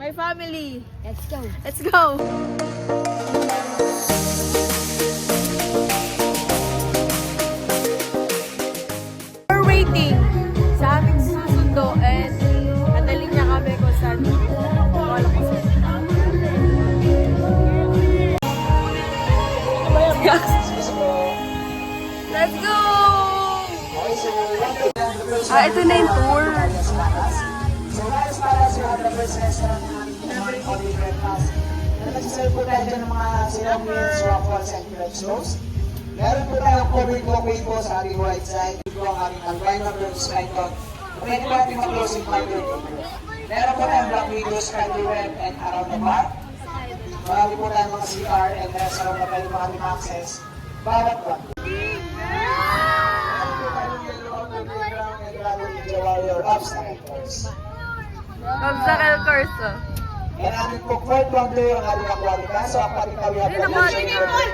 My family. Let's go. Let's go. We're waiting sa aming susundo and nadali niya kami kung saan. Wala ko saan. Let's go! Ito na yung tour. So guys, para sa mga restaurant namin Holy Breakfast, nagsiserve po tayo dyan ng mga sinamins, waffles, and crepes rolls. Meron po tayong covered walkway po sa ating right side. Ito po ang aming albino versus python. Pwede po ating mag-closing partner dito. Meron po tayong black widow, spiderweb, and around the bar. Marami po tayong mga CR and restaurant na pwede mga access. Bawat block. Obstacle course. And ating po fourth wonder yung ating aquatica. So aquatica we have the Swimming pool!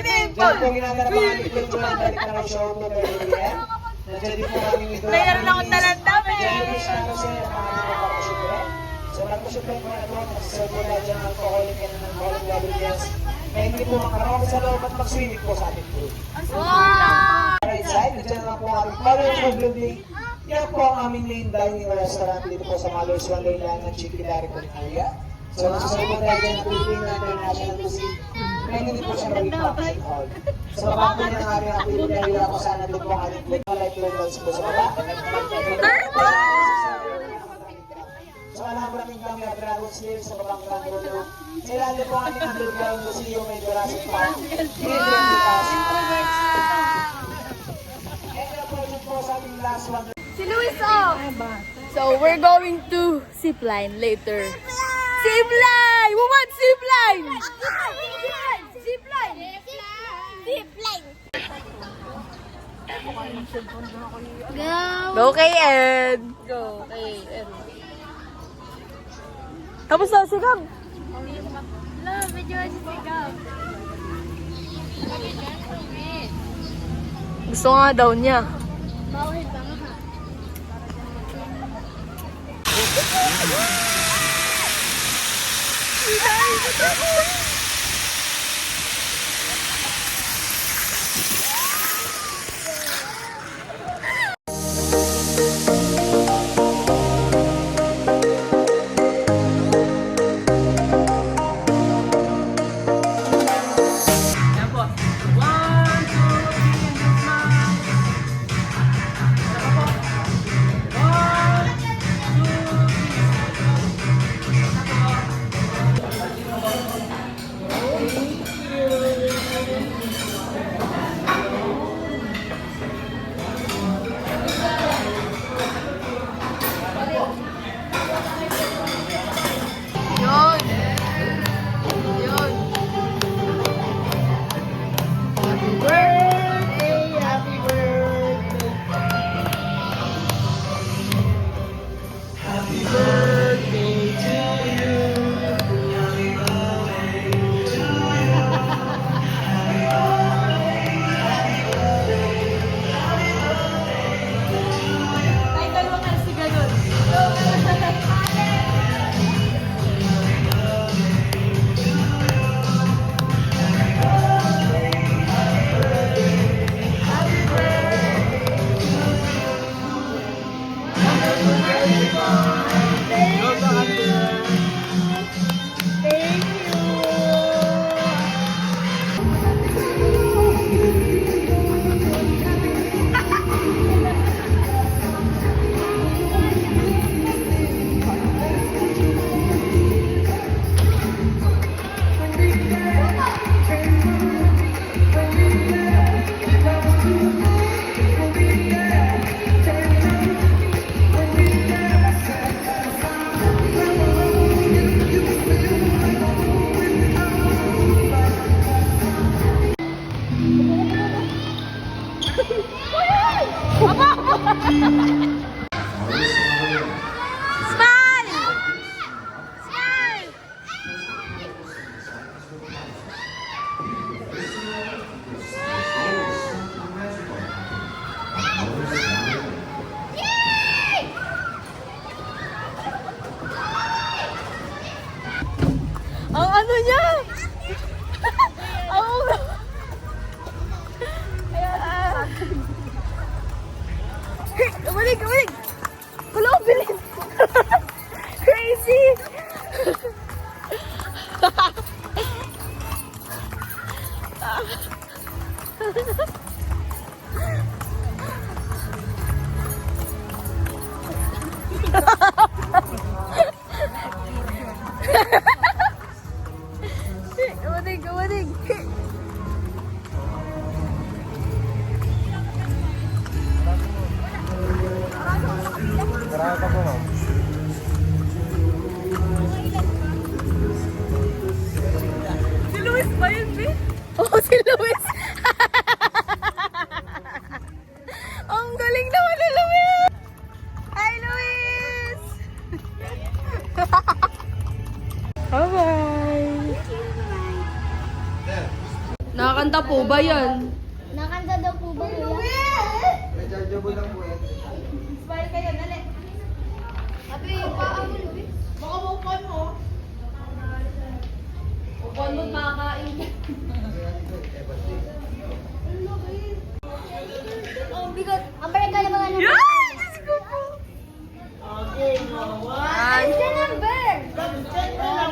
Diyan po ginagawa ang ating picture and balik na show to the AM. Nandiyan din po kami nito. Mayroon akong talanta, Diyan po siya kasi ang ating pagpapasupre. So nagpasupre po na ito. Nagsiserve po na dyan ng alcoholic and non-alcoholic beverages. Kaya hindi po makarong sa loob at mag-swimming po sa ating pool. Wow! Right side, nandiyan lang po ang aming colorful building. Yan po ang aming main dining restaurant dito po sa Mother's Wonderland ng Chiquilari Culinaria. So, nasusunod po tayo dyan ng Philippine International Cuisine. Kaya hindi po siya maging function hall. Sa baba po ng aming activity area kung saan nandun po ang aming food light locals po sa baba. So, Alhambra Kingdom, we have Dragon's Lair sa babang Grand Rolo. Sa ilalim po ang aming underground museum, may Jurassic Park. May Jurassic Park. And the project po sa ating last one. Si Luis, oh! So, we're going to zipline later. Zipline! We want zipline! Zipline! Zipline. Go kay Ed! Go kay Ed. Tapos na, sigam! Hello, medyo sigaw. Gusto nga daw niya. Bawal ba nga? Yun! Yun! Happy birthday! Happy birthday to you. Happy birthday to you. Happy Ay, dalawa ka si ganun. ano niya? Oo nga. Kamalig, kamalig! Wala ko bilis! Crazy! Kamalig, kamalig! Marami pa po, ma'am. Si Luis ba yun, B? Oo, si Luis. Ang galing naman ni Luis. Hi, Luis! Bye-bye. Nakakanta po ba yan? Nakanta daw po ba kuya? Rechargeable lang po yan. Smile kayo, dali. Ate, yung paa mo, Luis. Baka maupan mo. Upuan mo makakain. Oh, bigot. Ang balik ka na mga number. Yan! Diyos ko po. Ay, sa number.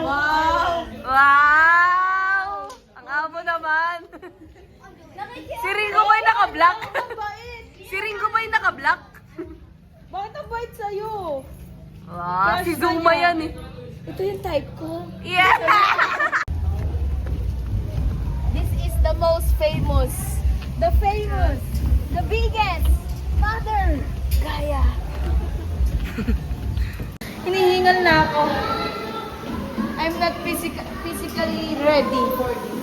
Wow! Wow! Ang amo naman. Si Ringo ba yung naka-black? Si Ringo ba yung naka-black? Bakit ang bait sa'yo? Wow, si Zuma yan eh. Ito yung type ko. Yeah! This is the most famous, The famous, the biggest mother. Gaya. Hinihingal na ako. I'm not physically ready for this.